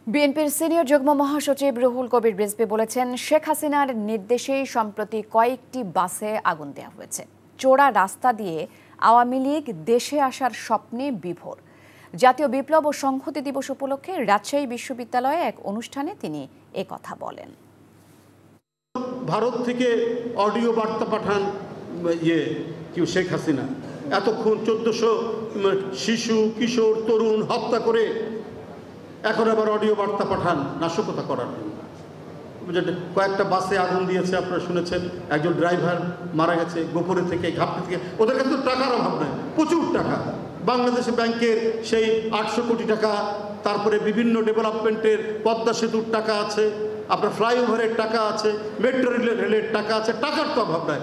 বিএনপির সিনিয়র যুগ্ম মহাসচিব রুহুল কবির রিজভী বলেছেন, শেখ হাসিনার নির্দেশেই সম্প্রতি কয়েকটি বাসে আগুন দেওয়া হয়েছে। চোরা রাস্তা দিয়ে আওয়ামী লীগ দেশে আসার স্বপ্নে বিভোর। জাতীয় বিপ্লব ও সংহতি দিবস উপলক্ষে রাজশাহী বিশ্ববিদ্যালয়ে এক অনুষ্ঠানে তিনি একথা বলেন। ভারত থেকে অডিও বার্তা পাঠান শেখ হাসিনা এতক্ষণ 1400 শিশু কিশোর তরুণ হত্যা করে এখন আবার অডিও বার্তা পাঠান নাশকতা করার জন্য। কয়েকটা বাসে আগুন দিয়েছে, আপনারা শুনেছেন, একজন ড্রাইভার মারা গেছে গোপরে থেকে, ঘাপটি থেকে। ওদের কাছে তো টাকার অভাব নাই, প্রচুর টাকা। বাংলাদেশ ব্যাংকের সেই 800 কোটি টাকা, তারপরে বিভিন্ন ডেভেলপমেন্টের পদ্মা সেতুর টাকা আছে, আপনার ফ্লাইওভারের টাকা আছে, মেট্রো রেলের টাকা আছে, টাকার তো অভাব নাই।